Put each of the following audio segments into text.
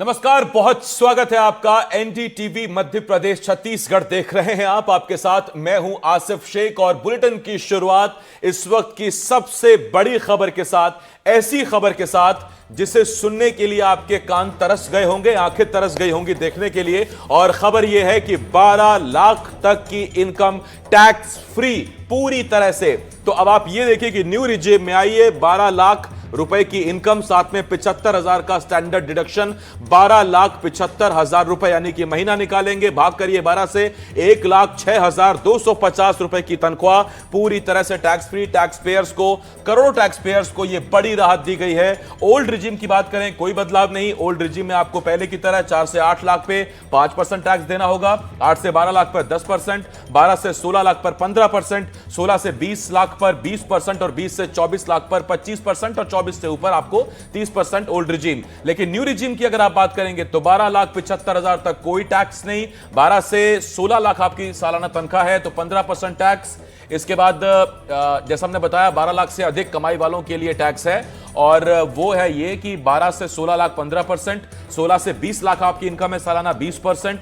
नमस्कार, बहुत स्वागत है आपका। एनडीटीवी मध्य प्रदेश छत्तीसगढ़ देख रहे हैं आप। आपके साथ मैं हूं आसिफ शेख और बुलेटिन की शुरुआत इस वक्त की सबसे बड़ी खबर के साथ, ऐसी खबर के साथ जिसे सुनने के लिए आपके कान तरस गए होंगे, आंखें तरस गई होंगी देखने के लिए। और खबर यह है कि 12 लाख तक की इनकम टैक्स फ्री पूरी तरह से। तो अब आप ये देखिए कि न्यू रिजीम में आई है 12 लाख रुपए की इनकम, साथ में 75,000 का स्टैंडर्ड डिडक्शन, 12,75,000 रुपए यानी कि महीना निकालेंगे, भाग करिए 12 से, 1,06,250 रुपए की तनख्वाह पूरी तरह से टैक्स फ्री। टैक्स पेयर्स को, करोड़ों टैक्स पेयर्स को यह बड़ी राहत दी गई है। ओल्ड रिजीम की बात करें, कोई बदलाव नहीं। ओल्ड रिजीम में आपको पहले की तरह 4 से 8 लाख पे 5% टैक्स देना होगा, 8 से 12 लाख पर 10%, 12 से 16 लाख पर 15%, 16 से 20 लाख पर 20% और 20 से 24 लाख पर 25% और 24 से ऊपर आपको 30% ओल्ड रिजीम। लेकिन न्यू रिजीम की अगर आप बात करेंगे तो 12,75,000 तक कोई टैक्स नहीं, 12 से 16 लाख आपकी सालाना तनख्वाह है तो 15% टैक्स। इसके बाद जैसा हमने बताया 12 लाख से अधिक कमाई वालों के लिए टैक्स है, और वो है ये कि 12 से 16 लाख 15%, 16 से 20 लाख आपकी इनकम है सालाना 20%,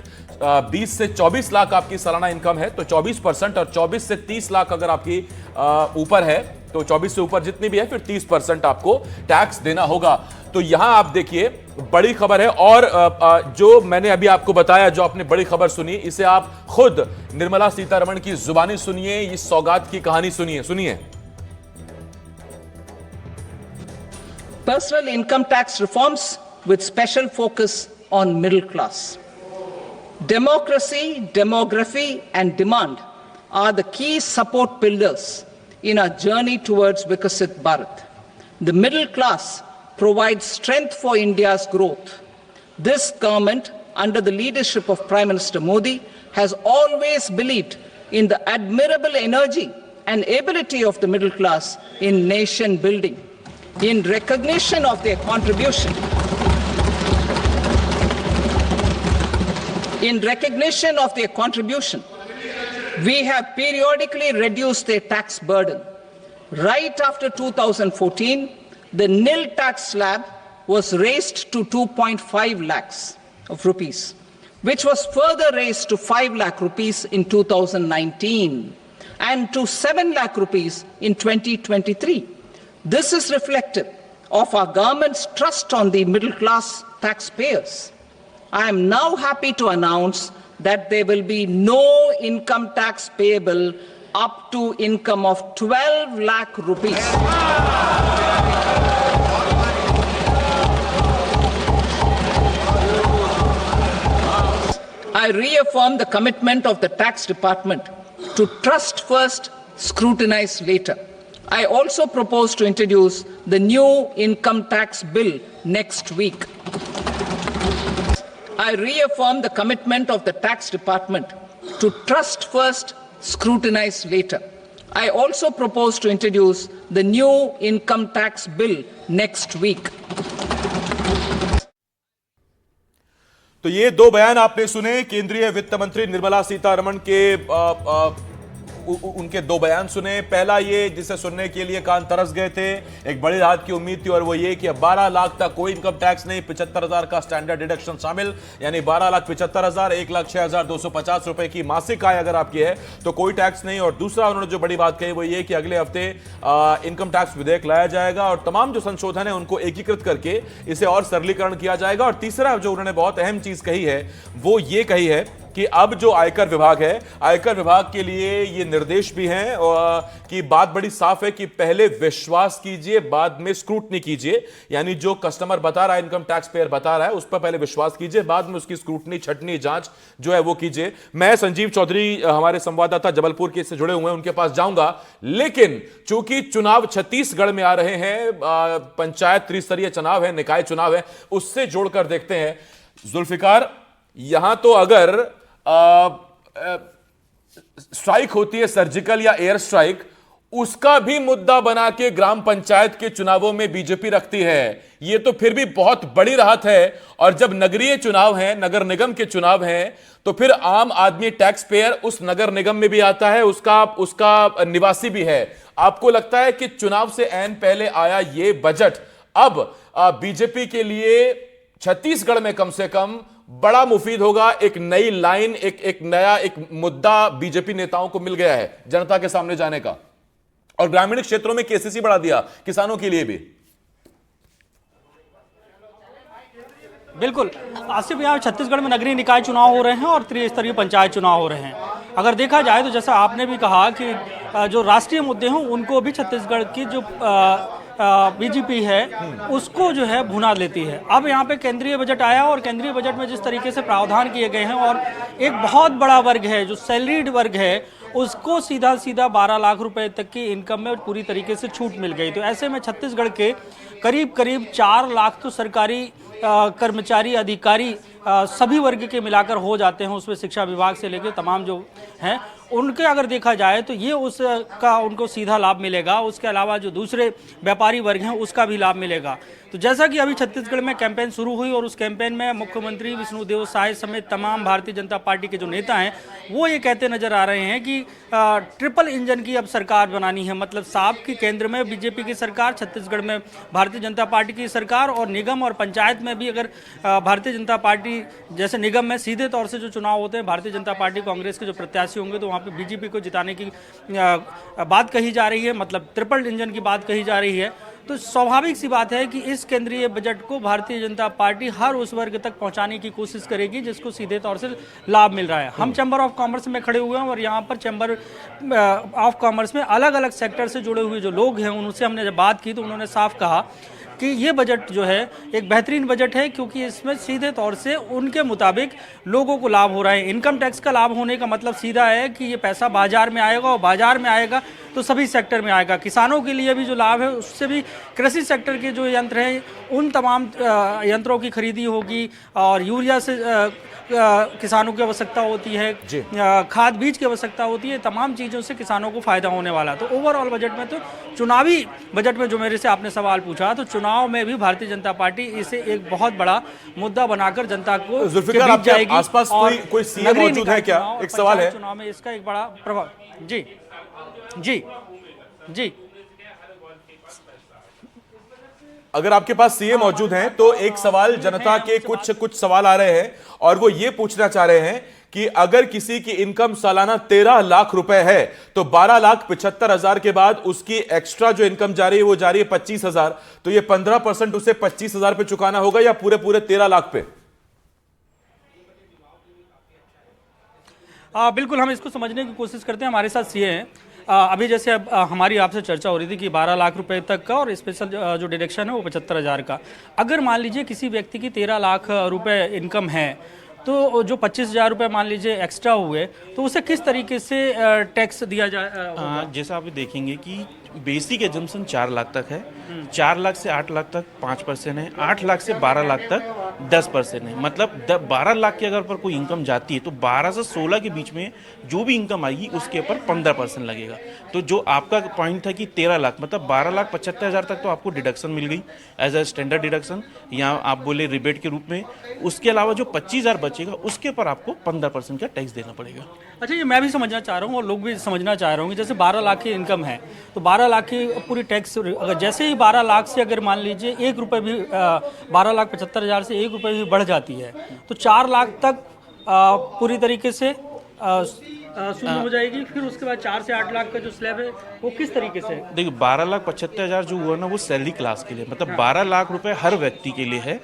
20 से 24 लाख आपकी सालाना इनकम है तो 24%, और 24 से 30 लाख अगर आपकी ऊपर है तो 24 से ऊपर जितनी भी है फिर 30% आपको टैक्स देना होगा। तो यहां आप देखिए बड़ी खबर है। और जो मैंने अभी आपको बताया, जो आपने बड़ी खबर सुनी, इसे आप खुद निर्मला सीतारमण की जुबानी सुनिए, इस सौगात की कहानी सुनिए। Personal income tax reforms with special focus on middle class. Democracy, demography, and demand are the key support pillars in our journey towards Vikasit Bharat. The middle class provides strength for India's growth. This government, under the leadership of Prime Minister Modi, has always believed in the admirable energy and ability of the middle class in nation building. In recognition of their contribution, we have periodically reduced their tax burden. Right after 2014, the nil tax slab was raised to 2.5 lakhs of rupees, which was further raised to 5 lakh rupees in 2019 and to 7 lakh rupees in 2023. This is reflective of our government's trust on the middle class taxpayers. I am now happy to announce that there will be no income tax payable up to income of 12 lakh rupees. I reaffirm the commitment of the tax department to trust first, scrutinize later. I also propose to introduce the new income tax bill next week. I reaffirm the commitment of the tax department to trust first, scrutinize later. I also propose to introduce the new income tax bill next week. तो ये दो बयान आपने सुने केंद्रीय वित्त मंत्री निर्मला सीतारमण के, उनके दो बयान सुने। पहला ये जिसे सुनने के लिए कान तरस गए थे, एक बड़ी राहत की उम्मीद थी, और वो ये कि अब 12 लाख तक कोई इनकम टैक्स नहीं, 75,000 का स्टैंडर्ड डिडक्शन शामिल, यानी 12,75,000, 1,06,250 रुपए की मासिक आय अगर आपकी है तो कोई टैक्स नहीं। और दूसरा उन्होंने जो बड़ी बात कही वो ये कि अगले हफ्ते इनकम टैक्स विधेयक लाया जाएगा और तमाम जो संशोधन है उनको एकीकृत करके इसे और सरलीकरण किया जाएगा। और तीसरा जो उन्होंने बहुत अहम चीज कही है वो ये कही है कि अब जो आयकर विभाग है, आयकर विभाग के लिए ये निर्देश भी हैं कि बात बड़ी साफ है कि पहले विश्वास कीजिए, बाद में स्क्रूटनी कीजिए। यानी जो कस्टमर बता रहा है, इनकम टैक्स पेयर बता रहा है, उस पर पहले विश्वास कीजिए, बाद में उसकी स्क्रूटनी, छटनी, जांच जो है वो कीजिए। मैं संजीव चौधरी, हमारे संवाददाता जबलपुर के से जुड़े हुए हैं, उनके पास जाऊंगा। लेकिन चूंकि चुनाव छत्तीसगढ़ में आ रहे हैं, पंचायत त्रिस्तरीय चुनाव है, निकाय चुनाव है, उससे जोड़कर देखते हैं जुल्फिकार, यहां तो अगर स्ट्राइक होती है, सर्जिकल या एयर स्ट्राइक, उसका भी मुद्दा बना के ग्राम पंचायत के चुनावों में बीजेपी रखती है। यह तो फिर भी बहुत बड़ी राहत है। और जब नगरीय चुनाव है, नगर निगम के चुनाव हैं, तो फिर आम आदमी टैक्स पेयर उस नगर निगम में भी आता है, उसका निवासी भी है। आपको लगता है कि चुनाव से ऐन पहले आया यह बजट अब बीजेपी के लिए छत्तीसगढ़ में कम से कम बड़ा मुफीद होगा। एक नई लाइन, एक नया मुद्दा बीजेपी नेताओं को मिल गया है जनता के सामने जाने का, और ग्रामीण क्षेत्रों में केसीसी बढ़ा दिया किसानों के लिए भी। बिल्कुल आसिफ, यहाँ छत्तीसगढ़ में नगरीय निकाय चुनाव हो रहे हैं और त्रिस्तरीय पंचायत चुनाव हो रहे हैं। अगर देखा जाए तो जैसा आपने भी कहा कि जो राष्ट्रीय मुद्दे हैं उनको भी छत्तीसगढ़ की जो बीजेपी है उसको जो है भुना लेती है। अब यहाँ पे केंद्रीय बजट आया और केंद्रीय बजट में जिस तरीके से प्रावधान किए गए हैं, और एक बहुत बड़ा वर्ग है जो सैलरीड वर्ग है उसको सीधा 12 लाख रुपए तक की इनकम में पूरी तरीके से छूट मिल गई। तो ऐसे में छत्तीसगढ़ के करीब 4 लाख तो सरकारी कर्मचारी, अधिकारी सभी वर्ग के मिलाकर हो जाते हैं, उसमें शिक्षा विभाग से लेकर तमाम जो हैं उनके अगर देखा जाए तो ये उसका उनको सीधा लाभ मिलेगा। उसके अलावा जो दूसरे व्यापारी वर्ग हैं उसका भी लाभ मिलेगा। तो जैसा कि अभी छत्तीसगढ़ में कैंपेन शुरू हुई और उस कैंपेन में मुख्यमंत्री विष्णुदेव साय समेत तमाम भारतीय जनता पार्टी के जो नेता हैं वो ये कहते नजर आ रहे हैं कि ट्रिपल इंजन की अब सरकार बनानी है। मतलब साफ की केंद्र में बीजेपी की सरकार, छत्तीसगढ़ में भारतीय जनता पार्टी की सरकार, और निगम और पंचायत में भी अगर भारतीय जनता पार्टी, जैसे निगम में सीधे तौर से जो चुनाव होते हैं भारतीय जनता पार्टी कांग्रेस के जो प्रत्याशी होंगे तो वहाँ पे बीजेपी को जिताने की बात कही जा रही है, मतलब ट्रिपल इंजन की बात कही जा रही है। तो स्वाभाविक सी बात है कि इस केंद्रीय बजट को भारतीय जनता पार्टी हर उस वर्ग तक पहुंचाने की कोशिश करेगी जिसको सीधे तौर से लाभ मिल रहा है। हम चैम्बर ऑफ कॉमर्स में खड़े हुए हैं और यहाँ पर चैम्बर ऑफ कॉमर्स में अलग अलग सेक्टर से जुड़े हुए जो लोग हैं उनसे हमने जब बात की तो उन्होंने साफ कहा कि ये बजट जो है एक बेहतरीन बजट है, क्योंकि इसमें सीधे तौर से उनके मुताबिक लोगों को लाभ हो रहा है। इनकम टैक्स का लाभ होने का मतलब सीधा है कि ये पैसा बाजार में आएगा, और बाजार में आएगा तो सभी सेक्टर में आएगा। किसानों के लिए भी जो लाभ है उससे भी कृषि सेक्टर के जो यंत्र हैं उन तमाम यंत्रों की खरीदी होगी, और यूरिया से किसानों की आवश्यकता होती है, खाद बीज की आवश्यकता होती है, तमाम चीज़ों से किसानों को फायदा होने वाला। तो ओवरऑल बजट में, तो चुनावी बजट में जो मेरे से आपने सवाल पूछा, तो चुनाव में भी भारतीय जनता पार्टी इसे एक बहुत बड़ा मुद्दा बनाकर जनता को जुल्फिकार, आपके जाएगी। आसपास कोई सीएम मौजूद है क्या? एक सवाल है, चुनाव में इसका एक बड़ा प्रभाव। जी जी जी, अगर आपके पास सीएम मौजूद हैं तो एक सवाल जनता के कुछ सवाल आ रहे हैं और वो ये पूछना चाह रहे हैं कि अगर किसी की इनकम सालाना 13 लाख रुपए है तो 12,75,000 के बाद उसकी एक्स्ट्रा जो इनकम जा रही है वो जा रही है 25,000, तो ये 15% उसे 25,000 पे चुकाना होगा या पूरे 13 लाख पे? बिल्कुल, हम इसको समझने की कोशिश करते हैं। हमारे साथ सीए हैं। अभी जैसे हमारी आपसे चर्चा हो रही थी कि 12 लाख रुपए तक का और स्पेशल जो डिडक्शन है वो 75,000 का। अगर मान लीजिए किसी व्यक्ति की 13 लाख रुपए इनकम है तो जो 25,000 रुपये मान लीजिए एक्स्ट्रा हुए तो उसे किस तरीके से टैक्स दिया जाए? जैसा आप देखेंगे कि बेसिक एजम्पशन 4 लाख तक है, 4 लाख से 8 लाख तक 5% है, 8 लाख से 12 लाख तक 10% है। मतलब 12 लाख की अगर पर कोई इनकम जाती है तो 12 से 16 के बीच में जो भी इनकम आएगी उसके ऊपर 15% लगेगा। तो जो आपका पॉइंट था कि 13 लाख मतलब 12,75,000 तक तो आपको डिडक्शन मिल गई एज अ स्टैंडर्ड डिडक्शन, या आप बोले रिबेट के रूप में। उसके अलावा जो 25,000 बचेगा उसके ऊपर आपको 15% का टैक्स देना पड़ेगा। अच्छा, ये मैं भी समझना चाह रहा हूँ और लोग भी समझना चाह रहे होंगे, जैसे 12 लाख की इनकम है तो 12 लाख की पूरी टैक्स, अगर जैसे ही 12 लाख से अगर मान लीजिए 1 रुपये भी 12,75,000 से 1 रुपये भी बढ़ जाती है तो 4 लाख तक पूरी तरीके से शून्य हो जाएगी। फिर उसके बाद 4 से 8 लाख का जो स्लैब है वो किस तरीके से? देखिए 12,75,000 जो हुआ ना वो सैलरी क्लास के लिए, मतलब 12 लाख रुपए हर व्यक्ति के लिए है।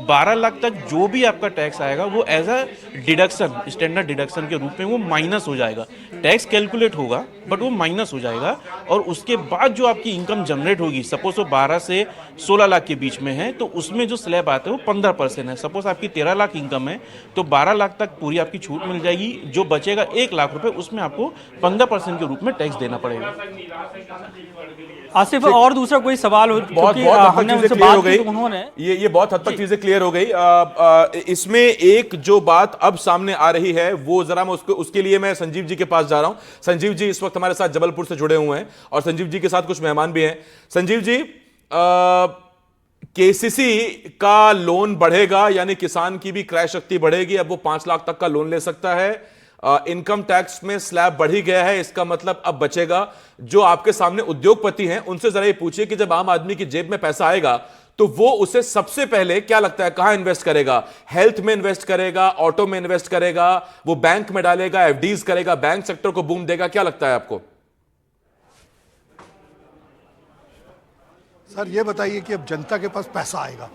12 लाख तक जो भी आपका टैक्स आएगा वो as a deduction, standard deduction के रूप में वो माइनस हो जाएगा। टैक्स कैलकुलेट होगा बट वो माइनस हो जाएगा। और उसके बाद जो आपकी इनकम जनरेट होगी, सपोज वो 12 से 16 लाख के बीच में है तो उसमें जो स्लैब आता है वो 15% है। सपोज आपकी 13 लाख इनकम है तो 12 लाख तक पूरी आपकी छूट मिल जाएगी। जो बचेगा 1 लाख रुपए उसमें आपको 15% के रूप में टैक्स देना पड़ेगा। आसिफ, और दूसरा कोई सवाल हो? बहुत हद तक चीजें क्लियर हो गई। ये बहुत हद तक चीजें क्लियर हो गई। इसमें एक जो बात अब सामने आ रही है वो जरा मैं उसके लिए मैं संजीव जी के पास जा रहा हूं। संजीव जी इस वक्त हमारे साथ जबलपुर से जुड़े हुए हैं और संजीव जी के साथ कुछ मेहमान भी हैं। संजीव जी, केसीसी का लोन बढ़ेगा यानी किसान की भी क्रय शक्ति बढ़ेगी, अब वो 5 लाख तक का लोन ले सकता है। इनकम टैक्स में स्लैब बढ़ ही गया है, इसका मतलब अब बचेगा। जो आपके सामने उद्योगपति हैं उनसे जरा ये पूछिए कि जब आम आदमी की जेब में पैसा आएगा तो वो उसे सबसे पहले क्या लगता है कहां इन्वेस्ट करेगा? हेल्थ में इन्वेस्ट करेगा, ऑटो में इन्वेस्ट करेगा, वो बैंक में डालेगा, एफडीज करेगा, बैंक सेक्टर को बूम देगा? क्या लगता है आपको? सर ये बताइए कि अब जनता के पास पैसा आएगा,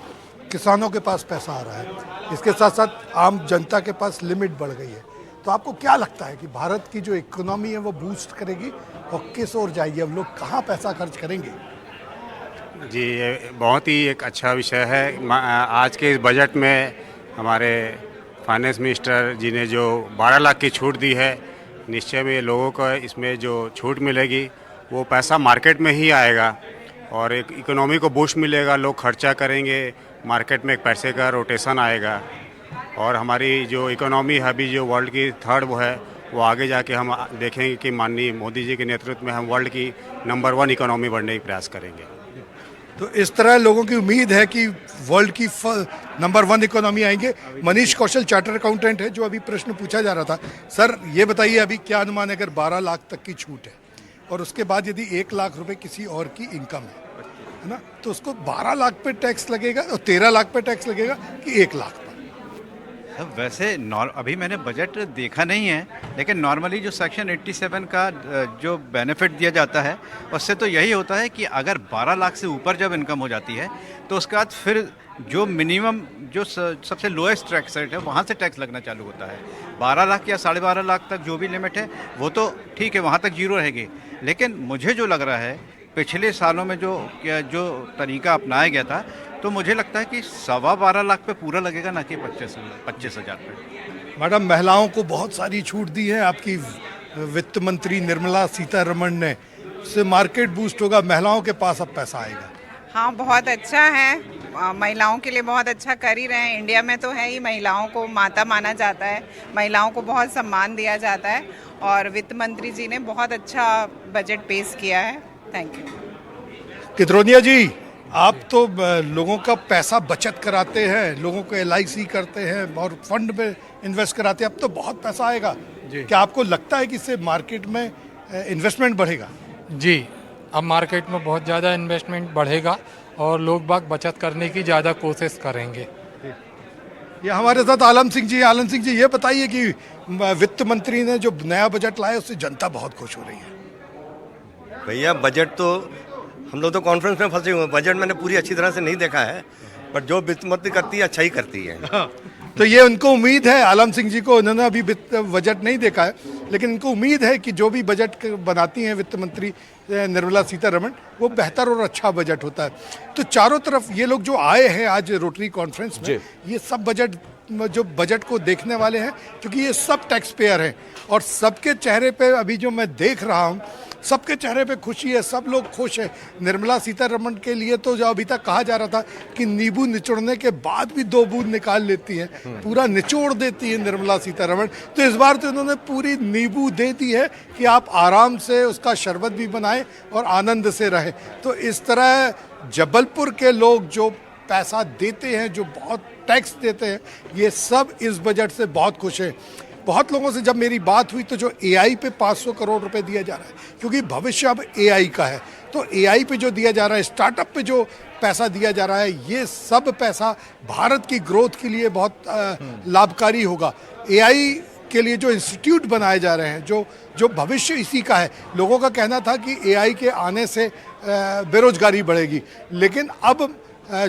किसानों के पास पैसा आ रहा है, इसके साथ साथ आम जनता के पास लिमिट बढ़ गई है, तो आपको क्या लगता है कि भारत की जो इकोनॉमी है वो बूस्ट करेगी और किस ओर जाएगी? अब लोग कहाँ पैसा खर्च करेंगे? जी, ये बहुत ही एक अच्छा विषय है। आज के इस बजट में हमारे फाइनेंस मिनिस्टर जी ने जो 12 लाख की छूट दी है, निश्चय में लोगों को इसमें जो छूट मिलेगी वो पैसा मार्केट में ही आएगा और एक इकोनॉमी को बूस्ट मिलेगा, लोग खर्चा करेंगे, मार्केट में एक पैसे का रोटेशन आएगा और हमारी जो इकोनॉमी है अभी जो वर्ल्ड की थर्ड वो है, वो आगे जाके हम देखेंगे कि माननीय मोदी जी के नेतृत्व में हम वर्ल्ड की नंबर 1 इकोनॉमी बनने का प्रयास करेंगे। तो इस तरह लोगों की उम्मीद है कि वर्ल्ड की नंबर 1 इकोनॉमी आएंगे। मनीष कौशल चार्टर अकाउंटेंट है, जो अभी प्रश्न पूछा जा रहा था। सर ये बताइए अभी क्या अनुमान है, अगर 12 लाख तक की छूट है और उसके बाद यदि 1 लाख रुपए किसी और की इनकम है ना, तो उसको 12 लाख पे टैक्स लगेगा और 13 लाख पे टैक्स लगेगा कि 1 लाख? वैसे अभी मैंने बजट देखा नहीं है, लेकिन नॉर्मली जो सेक्शन 87 का जो बेनिफिट दिया जाता है उससे तो यही होता है कि अगर 12 लाख से ऊपर जब इनकम हो जाती है तो उसके बाद फिर जो मिनिमम जो सबसे लोएस्ट टैक्स रेट है वहाँ से टैक्स लगना चालू होता है। 12 लाख या 12.5 लाख तक जो भी लिमिट है वो तो ठीक है, वहाँ तक जीरो रहेगी। लेकिन मुझे जो लग रहा है पिछले सालों में जो तरीका अपनाया गया था, तो मुझे लगता है कि 12.25 लाख पे पूरा लगेगा, ना कि 25,000 पे। मैडम, महिलाओं को बहुत सारी छूट दी है आपकी वित्त मंत्री निर्मला सीतारमण ने, उससे मार्केट बूस्ट होगा, महिलाओं के पास अब पैसा आएगा। हाँ, बहुत अच्छा है, महिलाओं के लिए बहुत अच्छा कर ही रहे हैं। इंडिया में तो है ही, महिलाओं को माता माना जाता है, महिलाओं को बहुत सम्मान दिया जाता है और वित्त मंत्री जी ने बहुत अच्छा बजट पेश किया है। Thank you. किद्रोनिया जी, आप तो लोगों का पैसा बचत कराते हैं, लोगों को LIC करते हैं और फंड में इन्वेस्ट कराते हैं, अब तो बहुत पैसा आएगा। क्या आपको लगता है कि इससे मार्केट में इन्वेस्टमेंट बढ़ेगा? जी, अब मार्केट में बहुत ज़्यादा इन्वेस्टमेंट बढ़ेगा और लोग बाग बचत करने की ज़्यादा कोशिश करेंगे। ये हमारे साथ आलम सिंह जी। आलम सिंह जी, ये बताइए कि वित्त मंत्री ने जो नया बजट लाया उससे जनता बहुत खुश हो रही है। भैया, बजट तो हम लोग तो कॉन्फ्रेंस में फंसे हुए हैं, बजट मैंने पूरी अच्छी तरह से नहीं देखा है, पर जो वित्त मंत्री करती है अच्छा ही करती है। तो ये उनको उम्मीद है, आलम सिंह जी को, उन्होंने अभी बजट नहीं देखा है, लेकिन उनको उम्मीद है कि जो भी बजट बनाती हैं वित्त मंत्री निर्मला सीतारमण, वो बेहतर और अच्छा बजट होता है। तो चारों तरफ ये लोग जो आए हैं आज रोटरी कॉन्फ्रेंस में, ये सब बजट को देखने वाले हैं, क्योंकि ये सब टैक्स पेयर हैं और सबके चेहरे पे अभी जो मैं देख रहा हूँ, सबके चेहरे पे खुशी है, सब लोग खुश हैं। निर्मला सीतारमण के लिए तो जो अभी तक कहा जा रहा था कि नींबू निचोड़ने के बाद भी 2 बूंद निकाल लेती हैं, पूरा निचोड़ देती है निर्मला सीतारमण, तो इस बार तो इन्होंने पूरी नींबू दे दी है कि आप आराम से उसका शरबत भी बनाएं और आनंद से रहें। तो इस तरह जबलपुर के लोग जो पैसा देते हैं, जो बहुत टैक्स देते हैं, ये सब इस बजट से बहुत खुश हैं। बहुत लोगों से जब मेरी बात हुई तो जो AI पे 500 करोड़ रुपए दिया जा रहा है, क्योंकि भविष्य अब AI का है, तो AI पे जो दिया जा रहा है, स्टार्टअप पे जो पैसा दिया जा रहा है, ये सब पैसा भारत की ग्रोथ के लिए बहुत लाभकारी होगा। AI के लिए जो इंस्टीट्यूट बनाए जा रहे हैं, जो भविष्य इसी का है। लोगों का कहना था कि AI के आने से बेरोजगारी बढ़ेगी, लेकिन अब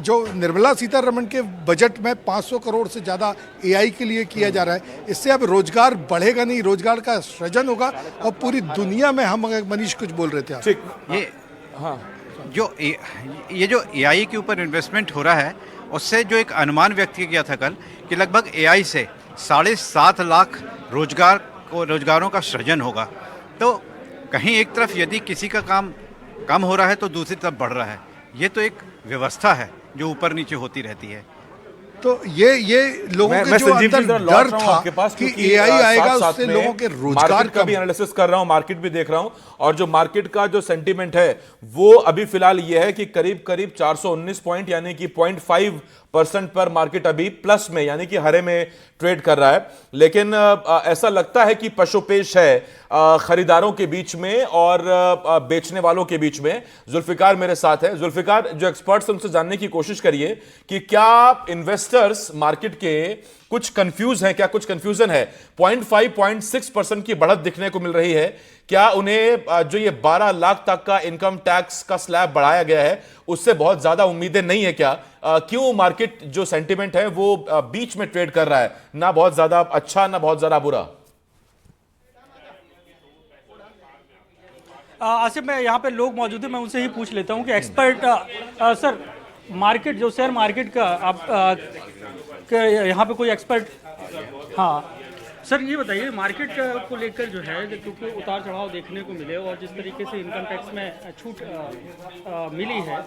जो निर्मला सीतारमण के बजट में 500 करोड़ से ज़्यादा AI के लिए किया जा रहा है, इससे अब रोजगार बढ़ेगा नहीं, रोजगार का सृजन होगा और पूरी दुनिया में। हम मनीष कुछ बोल रहे थे ठीक, ये जो AI के ऊपर इन्वेस्टमेंट हो रहा है, उससे जो एक अनुमान व्यक्त किया था कल कि लगभग AI से 7.5 लाख रोजगारों का सृजन होगा। तो कहीं एक तरफ यदि किसी का काम कम हो रहा है तो दूसरी तरफ बढ़ रहा है। ये तो एक व्यवस्था है जो ऊपर नीचे होती रहती है। तो ये लोगों के जो अंदर डर था कि AI आएगा, उससे लोगों के रोजगार का भी एनालिसिस कर रहा हूं, मार्केट भी देख रहा हूं, और जो मार्केट का जो सेंटीमेंट है वो अभी फिलहाल ये है कि करीब 419 पॉइंट यानी कि 0.5 परसेंट पर मार्केट अभी प्लस में यानी कि हरे में ट्रेड कर रहा है। लेकिन ऐसा लगता है कि पशुपेश है खरीदारों के बीच में और बेचने वालों के बीच में। जुल्फिकार मेरे साथ है। जुल्फिकार, जो एक्सपर्ट्स उनसे जानने की कोशिश करिए कि क्या इन्वेस्टर्स मार्केट के कुछ कंफ्यूज हैं, क्या कुछ कंफ्यूजन है। 0.5-0.6% की बढ़त दिखने को मिल रही है। क्या उन्हें जो ये 12 लाख तक का इनकम टैक्स का स्लैब बढ़ाया गया है उससे बहुत ज्यादा उम्मीदें नहीं है क्या? क्यों मार्केट जो सेंटिमेंट है वो बीच में ट्रेड कर रहा है, ना बहुत ज्यादा अच्छा ना बहुत ज्यादा बुरा? आसिफ, मैं यहाँ पे लोग मौजूद हैं, मैं उनसे ही पूछ लेता हूँ कि एक्सपर्ट सर, मार्केट जो शेयर मार्केट का आप यहाँ पे कोई एक्सपर्ट? हाँ सर, ये बताइए मार्केट को लेकर जो है, क्योंकि उतार चढ़ाव देखने को मिले और जिस तरीके से इनकम टैक्स में छूट मिली है,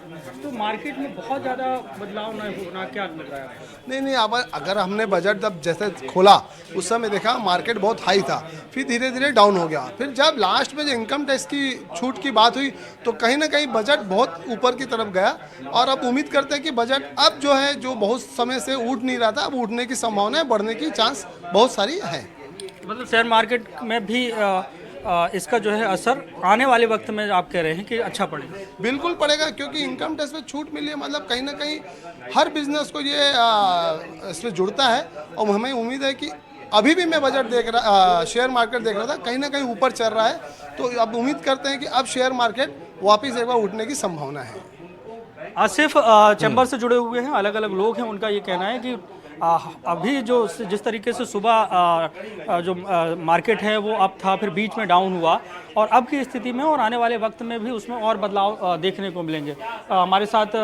तो मार्केट में बहुत ज़्यादा बदलाव न होना क्या लग रहा है आपको? नहीं, अब अगर हमने बजट जब जैसे खोला उस समय देखा मार्केट बहुत हाई था, फिर धीरे धीरे डाउन हो गया। फिर जब लास्ट में जो इनकम टैक्स की छूट की बात हुई तो कहीं ना कहीं बजट बहुत ऊपर की तरफ गया और अब उम्मीद करते हैं कि बजट अब जो है, जो बहुत समय से उठ नहीं रहा था, अब उठने की संभावना है, बढ़ने की चांस बहुत सारी है। मतलब शेयर मार्केट में भी इसका जो है असर आने वाले वक्त में आप कह रहे हैं कि अच्छा पड़ेगा? बिल्कुल पड़ेगा, क्योंकि इनकम टैक्स में छूट मिली है, मतलब कहीं ना कहीं हर बिजनेस को ये इसमें जुड़ता है। और हमें उम्मीद है कि अभी भी मैं बजट देख रहा, शेयर मार्केट देख रहा था, कहीं ना कहीं ऊपर चल रहा है, तो अब उम्मीद करते हैं कि अब शेयर मार्केट वापस एक बार उठने की संभावना है। आसिफ, चैम्बर से जुड़े हुए हैं, अलग अलग लोग हैं, उनका ये कहना है कि अभी जो जिस तरीके से सुबह जो मार्केट है वो अप था, फिर बीच में डाउन हुआ और अब की स्थिति में और आने वाले वक्त में भी उसमें और बदलाव देखने को मिलेंगे। हमारे साथ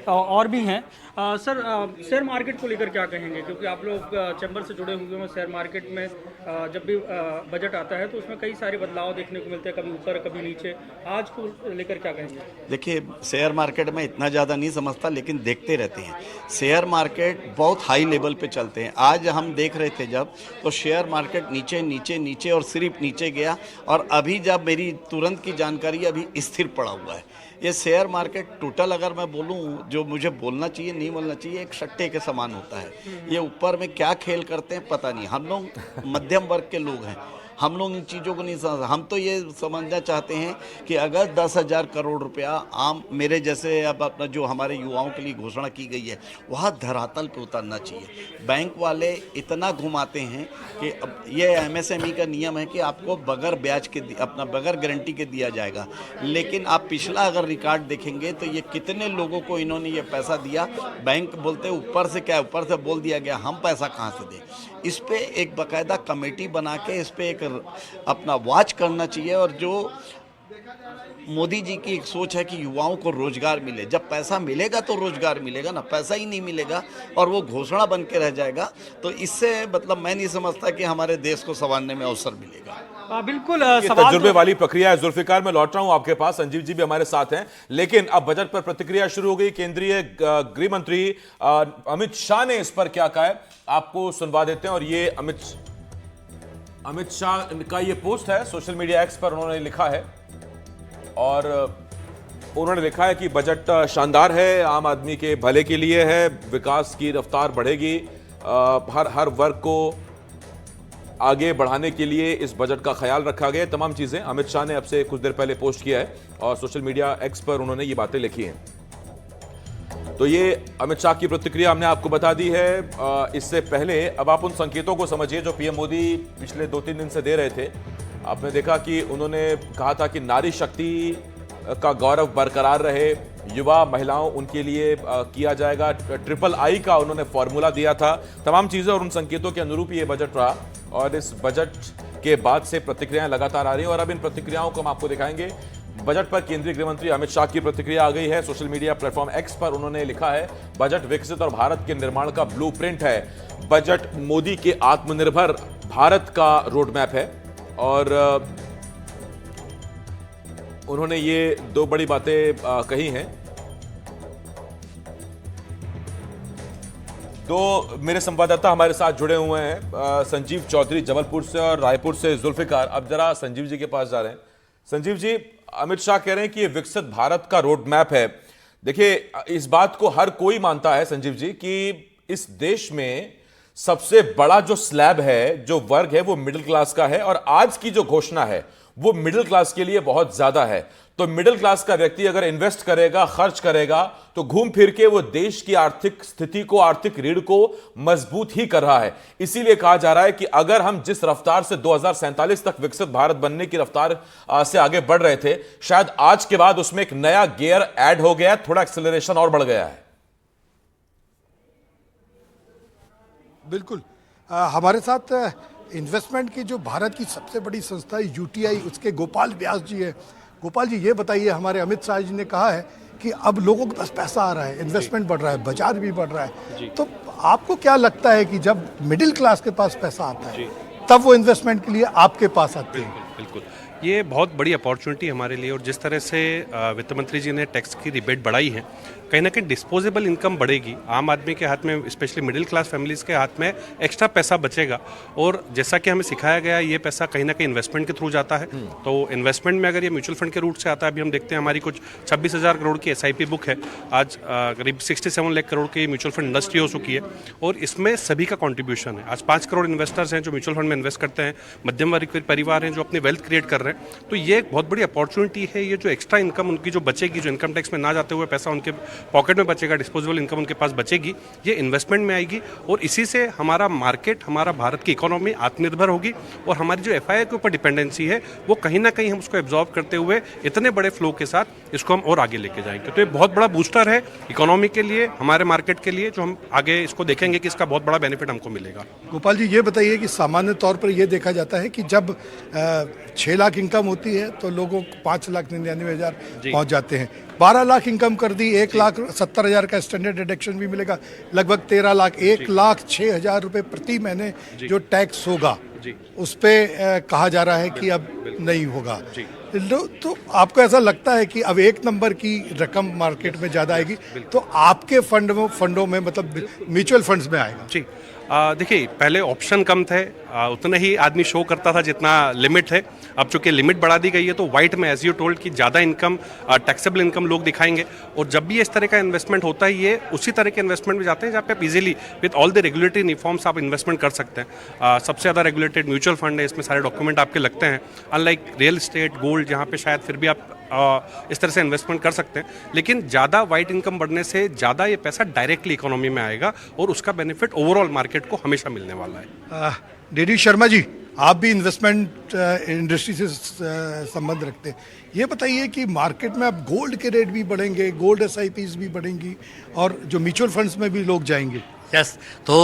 और भी हैं। सर, शेयर मार्केट को लेकर क्या कहेंगे, क्योंकि आप लोग चैम्बर से जुड़े हुए हैं। शेयर मार्केट में जब भी बजट आता है तो उसमें कई सारे बदलाव देखने को मिलते हैं, कभी ऊपर कभी नीचे। आज को लेकर क्या कहेंगे? देखिए, शेयर मार्केट में इतना ज़्यादा नहीं समझता, लेकिन देखते रहते हैं। शेयर मार्केट बहुत हाई लेवल पे चलते हैं। आज हम देख रहे थे जब, तो शेयर मार्केट नीचे नीचे नीचे और सिर्फ नीचे गया, और अभी जब मेरी तुरंत की जानकारी, अभी स्थिर पड़ा हुआ है। ये शेयर मार्केट टोटल अगर मैं बोलूँ, जो मुझे बोलना चाहिए नहीं बोलना चाहिए, एक सट्टे के समान होता है। ये ऊपर में क्या खेल करते हैं पता नहीं। हम लोग मध्यम वर्ग के लोग हैं, हम लोग इन चीज़ों को नहीं समझ। हम तो ये समझना चाहते हैं कि अगर 10,000 करोड़ रुपया आम मेरे जैसे अब अपना जो हमारे युवाओं के लिए घोषणा की गई है, वह धरातल पे उतरना चाहिए। बैंक वाले इतना घुमाते हैं कि अब ये MSME का नियम है कि आपको बगैर ब्याज के अपना बगैर गारंटी के दिया जाएगा, लेकिन आप पिछला अगर रिकॉर्ड देखेंगे तो ये कितने लोगों को इन्होंने ये पैसा दिया। बैंक बोलते ऊपर से क्या, ऊपर से बोल दिया गया, हम पैसा कहाँ से दें। इस पे एक बाकायदा कमेटी बना के इस पे एक अपना वॉच करना चाहिए। और जो मोदी जी की एक सोच है कि युवाओं को रोजगार मिले, जब पैसा मिलेगा तो रोजगार मिलेगा ना, पैसा ही नहीं मिलेगा और वो घोषणा बन के रह जाएगा, तो इससे मतलब मैं नहीं समझता कि हमारे देश को संवारने में अवसर मिलेगा। बिल्कुल तजुर्बे वाली प्रक्रिया है। जुल्फिकार, मैं लौट रहा हूं आपके पास। संजीव जी भी हमारे साथ हैं, लेकिन अब बजट पर प्रतिक्रिया शुरू हो गई। केंद्रीय गृह मंत्री अमित शाह ने इस पर क्या कहा है आपको सुनवा देते हैं। और ये अमित शाह का ये पोस्ट है सोशल मीडिया एक्स पर, उन्होंने लिखा है और उन्होंने लिखा है कि बजट शानदार है, आम आदमी के भले के लिए है, विकास की रफ्तार बढ़ेगी, हर वर्ग को आगे बढ़ाने के लिए इस बजट का ख्याल रखा गया। तमाम चीजें अमित शाह ने अब से कुछ देर पहले पोस्ट किया है और सोशल मीडिया एक्स पर उन्होंने ये बातें लिखी हैं। तो ये अमित शाह की प्रतिक्रिया हमने आपको बता दी है। इससे पहले अब आप उन संकेतों को समझिए जो पीएम मोदी पिछले 2-3 दिन से दे रहे थे। आपने देखा कि उन्होंने कहा था कि नारी शक्ति का गौरव बरकरार रहे, युवा महिलाओं उनके लिए किया जाएगा, ट्रिपल I का उन्होंने फॉर्मूला दिया था। तमाम चीजें और उन संकेतों के अनुरूप ये बजट रहा और इस बजट के बाद से प्रतिक्रियाएं लगातार आ रही हैं और अब इन प्रतिक्रियाओं को हम आपको दिखाएंगे। बजट पर केंद्रीय गृह मंत्री अमित शाह की प्रतिक्रिया आ गई है। सोशल मीडिया प्लेटफॉर्म एक्स पर उन्होंने लिखा है, बजट विकसित और भारत के निर्माण का ब्लूप्रिंट है। बजट मोदी के आत्मनिर्भर भारत का रोड मैप है। और उन्होंने ये 2 बड़ी बातें कही हैं। तो मेरे संवाददाता हमारे साथ जुड़े हुए हैं, संजीव चौधरी जबलपुर से और रायपुर से जुल्फिकार। अब जरा संजीव जी के पास जा रहे हैं। संजीव जी, अमित शाह कह रहे हैं कि ये विकसित भारत का रोड मैप है, देखिए, इस बात को हर कोई मानता है संजीव जी कि इस देश में सबसे बड़ा जो स्लैब है, जो वर्ग है, वो मिडिल क्लास का है और आज की जो घोषणा है वो मिडिल क्लास के लिए बहुत ज्यादा है। तो मिडिल क्लास का व्यक्ति अगर इन्वेस्ट करेगा, खर्च करेगा, तो घूम फिर के वो देश की आर्थिक स्थिति को, आर्थिक रीढ़ को मजबूत ही कर रहा है। इसीलिए कहा जा रहा है कि अगर हम जिस रफ्तार से 2047 तक विकसित भारत बनने की रफ्तार से आगे बढ़ रहे थे, शायद आज के बाद उसमें एक नया गियर ऐड हो गया, थोड़ा एक्सेलरेशन और बढ़ गया है। बिल्कुल। हमारे साथ इन्वेस्टमेंट की जो भारत की सबसे बड़ी संस्था है यूटीआई, उसके गोपाल व्यास जी है। गोपाल जी, ये बताइए, हमारे अमित शाह जी ने कहा है कि अब लोगों के पास पैसा आ रहा है, इन्वेस्टमेंट बढ़ रहा है, बाजार भी बढ़ रहा है, तो आपको क्या लगता है कि जब मिडिल क्लास के पास पैसा आता है तब वो इन्वेस्टमेंट के लिए आपके पास आते हैं? बिल्कुल, ये बहुत बड़ी अपॉर्चुनिटी हमारे लिए। और जिस तरह से वित्त मंत्री जी ने टैक्स की रिबेट बढ़ाई है, कहीं ना कहीं डिस्पोजेबल इनकम बढ़ेगी, आम आदमी के हाथ में, स्पेशली मिडिल क्लास फैमिलीज़ के हाथ में एक्स्ट्रा पैसा बचेगा। और जैसा कि हमें सिखाया गया, ये पैसा कहीं ना कहीं इन्वेस्टमेंट के थ्रू जाता है। तो इन्वेस्टमेंट में अगर ये म्यूचुअल फंड के रूट से आता है, अभी हम देखते हैं हमारी कुछ 26,000 करोड़ की SIP बुक है, आज करीब 67 लाख करोड़ की म्यूचुअल फंड इंडस्ट्री हो चुकी है और इसमें सभी का कॉन्ट्रीब्यूशन है। आज 5 करोड़ इन्वेस्टर्स हैं जो म्यूचुअल फंड में इन्वेस्ट करते हैं, मध्यम वर्ग के परिवार हैं जो अपनी वेल्थ क्रिएट कर रहे हैं। तो ये एक बहुत बड़ी अपॉर्चुनिटी है। ये जो एक्स्ट्रा इनकम उनकी जो बचेगी, जो इनकम टैक्स में ना जाते हुए पैसा उनके पॉकेट में बचेगा, डिस्पोजेबल इनकम उनके पास बचेगी, ये इन्वेस्टमेंट में आएगी और इसी से हमारा मार्केट, हमारा भारत की इकोनॉमी आत्मनिर्भर होगी और हमारी जो FII के ऊपर डिपेंडेंसी है वो कहीं ना कहीं हम उसको एब्जॉर्ब करते हुए इतने बड़े फ्लो के साथ इसको हम और आगे लेके जाएंगे। तो ये बहुत बड़ा बूस्टर है इकोनॉमी के लिए, हमारे मार्केट के लिए, जो हम आगे इसको देखेंगे कि इसका बहुत बड़ा बेनिफिट हमको मिलेगा। गोपाल जी, ये बताइए कि सामान्य तौर पर यह देखा जाता है कि जब 6 लाख इनकम होती है तो लोगों को 5,99,000 पहुंच जाते हैं। 12 लाख इनकम कर दी, 1,70,000 का स्टैंडर्ड डिडक्शन भी मिलेगा, लगभग 13 लाख, 1,06,000 रुपए प्रति महीने जो टैक्स होगा उस पे कहा जा रहा है कि अब नहीं होगा। तो आपको ऐसा लगता है कि अब 1 नंबर की रकम मार्केट में ज़्यादा आएगी तो आपके फंडों में, मतलब म्यूचुअल फंड्स में आएगा? जी, देखिए, पहले ऑप्शन कम थे, उतना ही आदमी शो करता था जितना लिमिट है। अब चूंकि लिमिट बढ़ा दी गई है तो वाइट में, एज यू टोल्ड, कि ज़्यादा इनकम, टैक्सेबल इनकम लोग दिखाएंगे। और जब भी इस तरह का इन्वेस्टमेंट होता है, ये उसी तरह के इन्वेस्टमेंट में जाते हैं जहाँ पे आप easily with all the regulatory reforms आप इन्वेस्टमेंट कर सकते हैं। सबसे ज़्यादा रेगुलेटेड म्यूचुअल फंड है, इसमें सारे डॉक्यूमेंट आपके लगते हैं, अनलाइक रियल एस्टेट, गोल्ड, जहाँ पे शायद फिर भी आप इस तरह से इन्वेस्टमेंट कर सकते हैं। लेकिन ज़्यादा वाइट इनकम बढ़ने से ज़्यादा ये पैसा डायरेक्टली इकोनॉमी में आएगा और उसका बेनिफिट ओवरऑल मार्केट को हमेशा मिलने वाला है। डी शर्मा जी, आप भी इन्वेस्टमेंट इंडस्ट्री से संबंध रखते हैं, ये बताइए कि मार्केट में अब गोल्ड के रेट भी बढ़ेंगे, गोल्ड SIPs भी बढ़ेंगी और जो म्यूचुअल फंड्स में भी लोग जाएंगे। यस, तो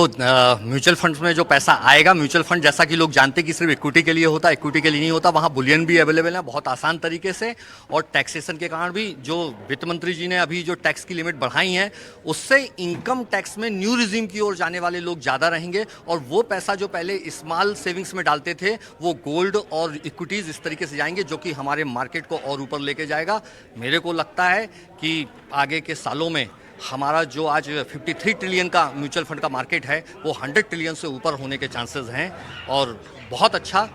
म्यूचुअल फंड्स में जो पैसा आएगा, म्यूचुअल फंड जैसा कि लोग जानते हैं कि सिर्फ इक्विटी के लिए होता है, इक्विटी के लिए नहीं होता, वहाँ बुलियन भी अवेलेबल है बहुत आसान तरीके से। और टैक्सेशन के कारण भी जो वित्त मंत्री जी ने अभी जो टैक्स की लिमिट बढ़ाई है, उससे इनकम टैक्स में न्यू रिजीम की ओर जाने वाले लोग ज़्यादा रहेंगे और वो पैसा जो पहले स्मॉल सेविंग्स में डालते थे वो गोल्ड और इक्विटीज़ इस तरीके से जाएंगे, जो कि हमारे मार्केट को और ऊपर लेके जाएगा। मेरे को लगता है कि आगे के सालों में हमारा जो आज 53 ट्रिलियन का म्यूचुअल फंड का मार्केट है वो 100 ट्रिलियन से ऊपर होने के चांसेस हैं। और बहुत अच्छा,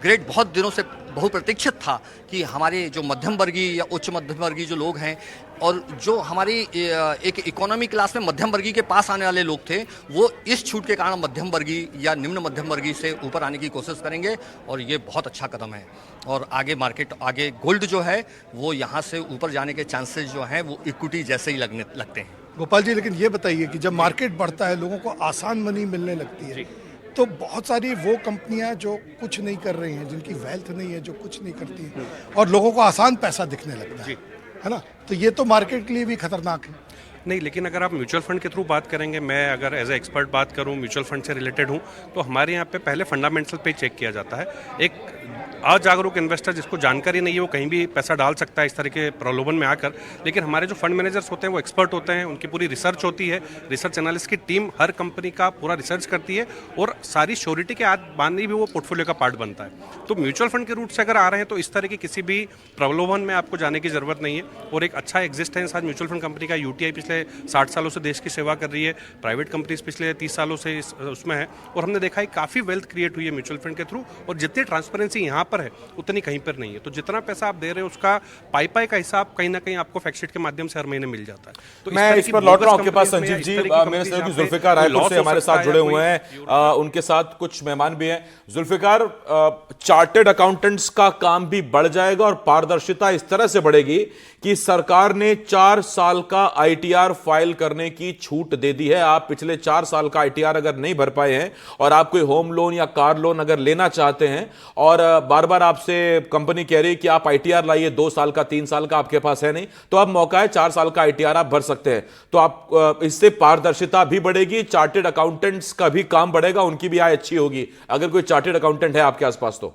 ग्रेट, बहुत दिनों से बहुप्रतीक्षित था कि हमारे जो मध्यम वर्गीय या उच्च मध्यम वर्गीय जो लोग हैं और जो हमारी एक इकोनॉमी क्लास में मध्यम वर्गीय के पास आने वाले लोग थे, वो इस छूट के कारण मध्यम वर्गीय या निम्न मध्यम वर्गीय से ऊपर आने की कोशिश करेंगे और ये बहुत अच्छा कदम है। और आगे मार्केट, आगे गोल्ड जो है वो यहाँ से ऊपर जाने के चांसेस जो हैं वो इक्विटी जैसे ही लगते हैं। गोपाल जी, लेकिन ये बताइए कि जब मार्केट बढ़ता है, लोगों को आसान मनी मिलने लगती है, तो बहुत सारी वो कंपनियां जो कुछ नहीं कर रही हैं, जिनकी वेल्थ नहीं है, जो कुछ नहीं करती हैं और लोगों को आसान पैसा दिखने लगता है ना, तो ये तो मार्केट के लिए भी खतरनाक है। नहीं, लेकिन अगर आप म्यूचुअल फंड के थ्रू बात करेंगे, मैं अगर एज ए एक्सपर्ट बात करूं, म्यूचुअल फंड से रिलेटेड हूं, तो हमारे यहाँ पे पहले फंडामेंटल पे चेक किया जाता है। एक अजागरूक इन्वेस्टर जिसको जानकारी नहीं है वो कहीं भी पैसा डाल सकता है इस तरह के प्रलोभन में आकर। लेकिन हमारे जो फंड मैनेजर्स होते हैं वो एक्सपर्ट होते हैं, उनकी पूरी रिसर्च होती है, रिसर्च एनालिस्ट की टीम हर कंपनी का पूरा रिसर्च करती है और सारी श्योरिटी के आज बांधनी भी वो पोर्टफोलियो का पार्ट बनता है। तो म्यूचुअल फंड के रूट से अगर आ रहे हैं तो इस तरह की किसी भी प्रलोभन में आपको जाने की जरूरत नहीं है। और एक अच्छा एग्जिस्टेंस आज म्यूचुअल फंड कंपनी का UTI पिछले से 60 सालों से देश की सेवा कर रही है, प्राइवेट कंपनीज पिछले 30 सालों से उसमें है, और हमने देखा है काफ़ी वेल्थ क्रिएट हुई है म्यूचुअल फंड के थ्रू, और जितनी ट्रांसपेरेंसी यहाँ पर है उतनी कहीं पर नहीं है। तो जितना पैसा आप दे रहे हो उसका पाई का हिसाब कहीं ना कहीं आपको फैक्ट शीट के माध्यम से हर महीने मिल जाता है। तो मैं इस पर लौट रहा हूं आपके पास संजीव जी, मेरे सहयोगी जुल्फिकार रायपुर से हमारे साथ जुड़े हुए हैं, उनके साथ कुछ मेहमान भी हैं। जुल्फिकार, चार्टर्ड अकाउंटेंट्स का काम भी बढ़ जाएगा और पारदर्शिता इस तरह से बढ़ेगी कि सरकार ने 4 साल का आईटीआर फाइल करने की छूट दे दी है। आप पिछले 4 साल का आईटीआर अगर नहीं भर पाए हैं और आप कोई होम लोन या कार लोन अगर लेना चाहते हैं और बार बार आपसे कंपनी कह रही है कि आप आईटीआर लाइए, 2 साल का 3 साल का आपके पास है नहीं, तो अब मौका है 4 साल का आईटीआर आप भर सकते हैं। तो आप इससे पारदर्शिता भी बढ़ेगी, चार्टर्ड अकाउंटेंट्स का भी काम बढ़ेगा, उनकी भी आय अच्छी होगी, अगर कोई चार्टर्ड अकाउंटेंट है आपके आसपास तो।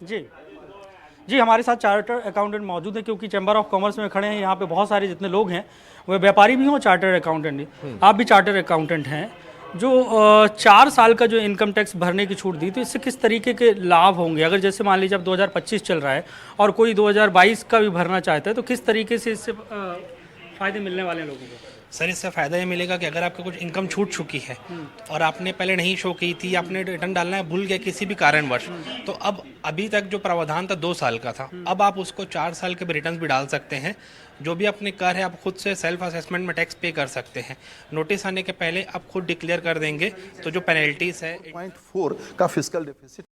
जी, हमारे साथ चार्टर्ड अकाउंटेंट मौजूद है, क्योंकि चैम्बर ऑफ कॉमर्स में खड़े हैं। यहाँ पे बहुत सारे जितने लोग हैं वे व्यापारी भी हों, चार्टर्ड अकाउंटेंट भी। आप भी चार्टर्ड अकाउंटेंट हैं। जो 4 साल का जो इनकम टैक्स भरने की छूट दी, तो इससे किस तरीके के लाभ होंगे? अगर जैसे मान लीजिए अब 2025 चल रहा है और कोई 2022 का भी भरना चाहता है, तो किस तरीके से इससे फ़ायदे मिलने वाले हैं लोगों को? सर, इससे फ़ायदा ये मिलेगा कि अगर आपका कुछ इनकम छूट चुकी है और आपने पहले नहीं शो की थी, आपने रिटर्न डालना है भूल गए किसी भी कारणवश, तो अब अभी तक जो प्रावधान था 2 साल का था, अब आप उसको 4 साल के भी रिटर्न भी डाल सकते हैं। जो भी अपने कर है आप खुद से सेल्फ असेसमेंट में टैक्स पे कर सकते हैं। नोटिस आने के पहले आप खुद डिक्लेयर कर देंगे तो जो पेनल्टीज है 0.4 का फिस्कल डेफिसिट